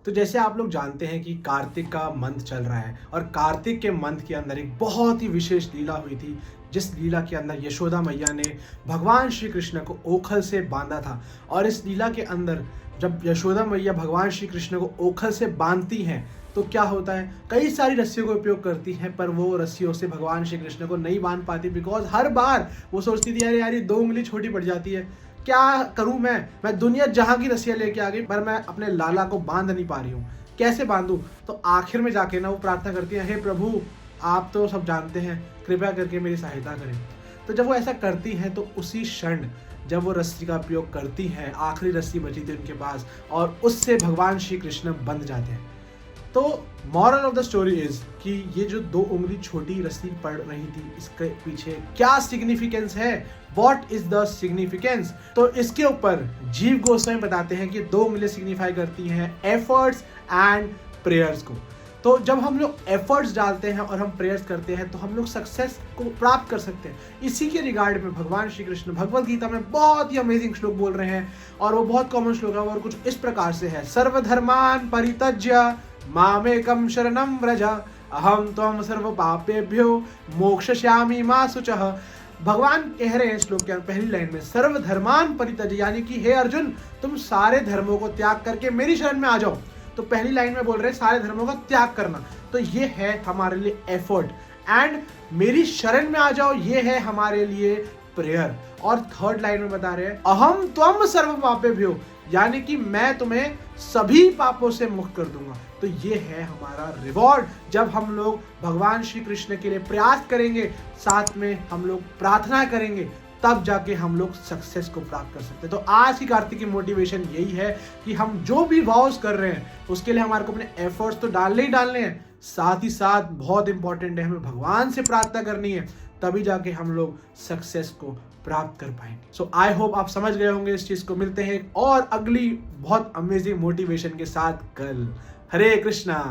तो जैसे आप लोग जानते हैं कि कार्तिक का मंथ चल रहा है और कार्तिक के मंथ के अंदर एक बहुत ही विशेष लीला हुई थी, जिस लीला के अंदर यशोदा मैया ने भगवान श्री कृष्ण को ओखल से बांधा था। और इस लीला के अंदर जब यशोदा मैया भगवान श्री कृष्ण को ओखल से बांधती हैं तो क्या होता है, कई सारी रस्सियों का उपयोग करती हैं, पर वो रस्सियों से भगवान श्री कृष्ण को नहीं बांध पाती, बिकॉज हर बार वो सोचती थी यार ये 2 उंगली छोटी पड़ जाती है, क्या करूं मैं दुनिया जहां की रस्सियां लेके आ गई पर मैं अपने लाला को बांध नहीं पा रही हूँ, कैसे बांधूं। तो आखिर में जाके ना वो प्रार्थना करती है, हे प्रभु आप तो सब जानते हैं, कृपया करके मेरी सहायता करें। तो जब वो ऐसा करती हैं तो उसी क्षण जब वो रस्सी का उपयोग करती हैं, आखिरी रस्सी बची थी उनके पास और उससे भगवान श्री कृष्ण बंध जाते हैं। तो moral of the story is कि ये जो 2 उंगली छोटी रस्सी पड़ रही थी, इसके पीछे क्या सिग्निफिकेंस है, व्हाट इज द सिग्निफिकेंस। तो इसके ऊपर जीव गोस्वामी बताते हैं कि 2 उंगली सिग्निफाई करती हैं एफर्ट्स एंड प्रेयर्स को। तो जब हम लोग एफर्ट्स डालते हैं और हम प्रेयर्स करते हैं तो हम लोग सक्सेस को प्राप्त कर सकते हैं। इसी के रिगार्ड में भगवान श्री कृष्ण भगवद गीता में बहुत ही अमेजिंग श्लोक बोल रहे हैं और वो बहुत कॉमन श्लोक है और कुछ इस प्रकार से है, सर्वधर्मान परित्यज्य मामेकं शरणं व्रज अहम त्वं सर्व पापेभ्यो मोक्षयिष्यामि मा शुचः। भगवान कह रहे हैं श्लोक के पहली लाइन में, सर्वधर्मान परित्यज्य, यानी कि हे अर्जुन तुम सारे धर्मों को त्याग करके मेरी शरण में आ जाओ। तो पहली लाइन में बोल रहे हैं सारे धर्मों का त्याग करना, तो ये है हमारे लिए एफर्ट, एंड मेरी शरण में आ जाओ ये है हमारे लिए प्रेयर। और थर्ड लाइन में बता रहे हैं अहम त्वं सर्व पापेभ्यो, यानी कि मैं तुम्हें सभी पापों से मुक्त कर दूंगा। तो ये है हमारा रिवॉर्ड जब हम लोग भगवान श्री कृष्ण के लिए प्रयास करेंगे, साथ में हम लोग प्रार्थना करेंगे, तब जाके हम लोग सक्सेस को प्राप्त कर सकते हैं। तो आज की कार्तिक की मोटिवेशन यही है कि हम जो भी वॉव्स कर रहे हैं उसके लिए हमारे को अपने एफर्ट्स तो डालने ही डालने हैं, साथ ही साथ बहुत इंपॉर्टेंट है हमें भगवान से प्रार्थना करनी है, तभी जाके हम लोग सक्सेस को प्राप्त कर पाएंगे। सो आई होप आप समझ गए होंगे इस चीज को। मिलते हैं और अगली बहुत अमेजिंग मोटिवेशन के साथ कल। हरे कृष्णा।